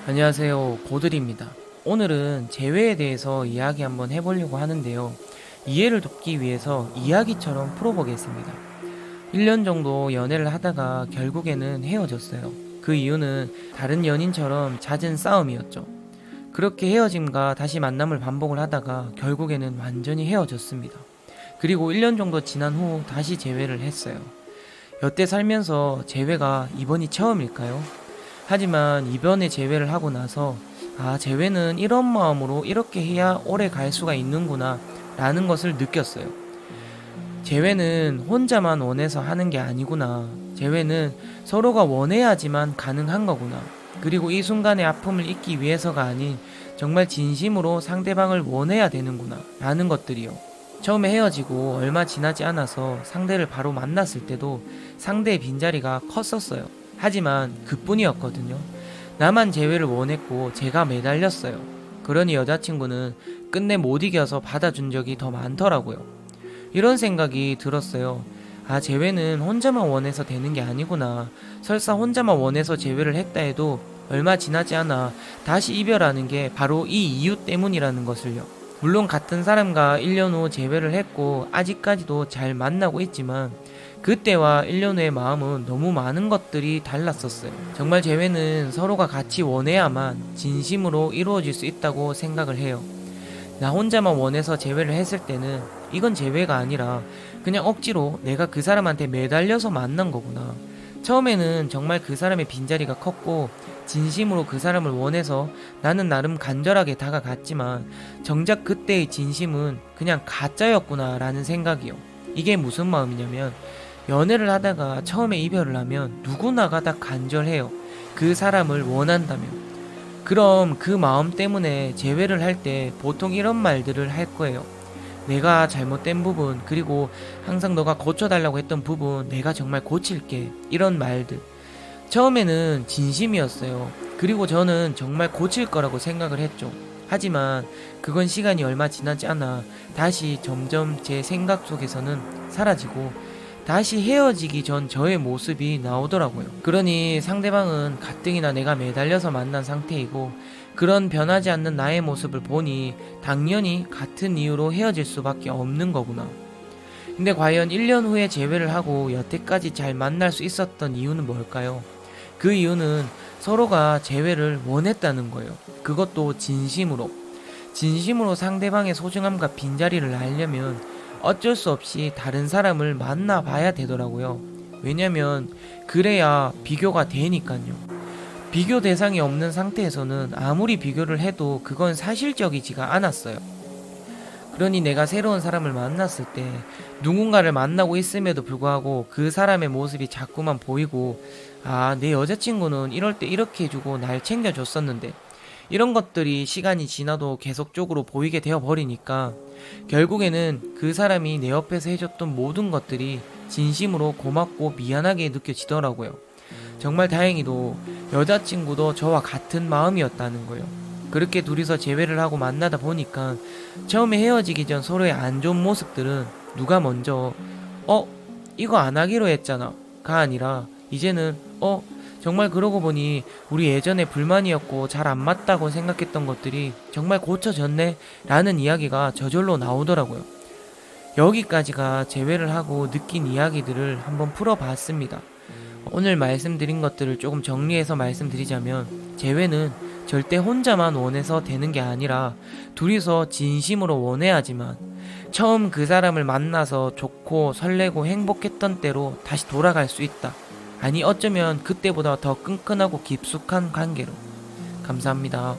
안녕하세요. 고들입니다. 오늘은 재회에 대해서 이야기 한번 해보려고 하는데요. 이해를 돕기 위해서 이야기처럼 풀어보겠습니다. 1년 정도 연애를 하다가 결국에는 헤어졌어요. 그 이유는 다른 연인처럼 잦은 싸움이었죠. 그렇게 헤어짐과 다시 만남을 반복을 하다가 결국에는 완전히 헤어졌습니다. 그리고 1년 정도 지난 후 다시 재회를 했어요. 여태 살면서 재회가 이번이 처음일까요? 하지만 이번에 재회를 하고 나서 재회는 이런 마음으로 이렇게 해야 오래 갈 수가 있는구나 라는 것을 느꼈어요. 재회는 혼자만 원해서 하는 게 아니구나. 재회는 서로가 원해야지만 가능한 거구나. 그리고 이 순간의 아픔을 잊기 위해서가 아닌 정말 진심으로 상대방을 원해야 되는구나 라는 것들이요. 처음에 헤어지고 얼마 지나지 않아서 상대를 바로 만났을 때도 상대의 빈자리가 컸었어요. 하지만 그뿐이었거든요. 나만 재회를 원했고 제가 매달렸어요. 그러니 여자친구는 끝내 못 이겨서 받아준 적이 더 많더라고요. 이런 생각이 들었어요. 재회는 혼자만 원해서 되는 게 아니구나. 설사 혼자만 원해서 재회를 했다 해도 얼마 지나지 않아 다시 이별하는 게 바로 이 이유 때문이라는 것을요. 물론 같은 사람과 1년 후 재회를 했고 아직까지도 잘 만나고 있지만 그때와 1년 후의 마음은 너무 많은 것들이 달랐었어요. 정말 재회는 서로가 같이 원해야만 진심으로 이루어질 수 있다고 생각을 해요. 나 혼자만 원해서 재회를 했을 때는 이건 재회가 아니라 그냥 억지로 내가 그 사람한테 매달려서 만난 거구나. 처음에는 정말 그 사람의 빈자리가 컸고 진심으로 그 사람을 원해서 나는 나름 간절하게 다가갔지만 정작 그때의 진심은 그냥 가짜였구나 라는 생각이요. 이게 무슨 마음이냐면 연애를 하다가 처음에 이별을 하면 누구나가 다 간절해요. 그 사람을 원한다면. 그럼 그 마음 때문에 재회를 할 때 보통 이런 말들을 할 거예요. 내가 잘못된 부분, 그리고 항상 너가 고쳐달라고 했던 부분, 내가 정말 고칠게. 이런 말들. 처음에는 진심이었어요. 그리고 저는 정말 고칠 거라고 생각을 했죠. 하지만 그건 시간이 얼마 지나지 않아 다시 점점 제 생각 속에서는 사라지고 다시 헤어지기 전 저의 모습이 나오더라고요. 그러니 상대방은 가뜩이나 내가 매달려서 만난 상태이고 그런 변하지 않는 나의 모습을 보니 당연히 같은 이유로 헤어질 수밖에 없는 거구나. 근데 과연 1년 후에 재회를 하고 여태까지 잘 만날 수 있었던 이유는 뭘까요? 그 이유는 서로가 재회를 원했다는 거예요. 그것도 진심으로. 진심으로 상대방의 소중함과 빈자리를 알려면 어쩔 수 없이 다른 사람을 만나봐야 되더라고요. 왜냐면 그래야 비교가 되니까요. 비교 대상이 없는 상태에서는 아무리 비교를 해도 그건 사실적이지가 않았어요. 그러니 내가 새로운 사람을 만났을 때 누군가를 만나고 있음에도 불구하고 그 사람의 모습이 자꾸만 보이고 내 여자친구는 이럴 때 이렇게 해주고 날 챙겨줬었는데 이런 것들이 시간이 지나도 계속적으로 보이게 되어버리니까 결국에는 그 사람이 내 옆에서 해줬던 모든 것들이 진심으로 고맙고 미안하게 느껴지더라고요. 정말 다행히도 여자친구도 저와 같은 마음이었다는 거예요. 그렇게 둘이서 재회를 하고 만나다 보니까 처음에 헤어지기 전 서로의 안 좋은 모습들은 누가 먼저 이거 안 하기로 했잖아 가 아니라 이제는 정말 그러고 보니 우리 예전에 불만이었고 잘 안 맞다고 생각했던 것들이 정말 고쳐졌네 라는 이야기가 저절로 나오더라고요. 여기까지가 재회를 하고 느낀 이야기들을 한번 풀어봤습니다. 오늘 말씀드린 것들을 조금 정리해서 말씀드리자면 재회는 절대 혼자만 원해서 되는 게 아니라 둘이서 진심으로 원해야지만 처음 그 사람을 만나서 좋고 설레고 행복했던 때로 다시 돌아갈 수 있다. 아니 어쩌면 그때보다 더 끈끈하고 깊숙한 관계로. 감사합니다.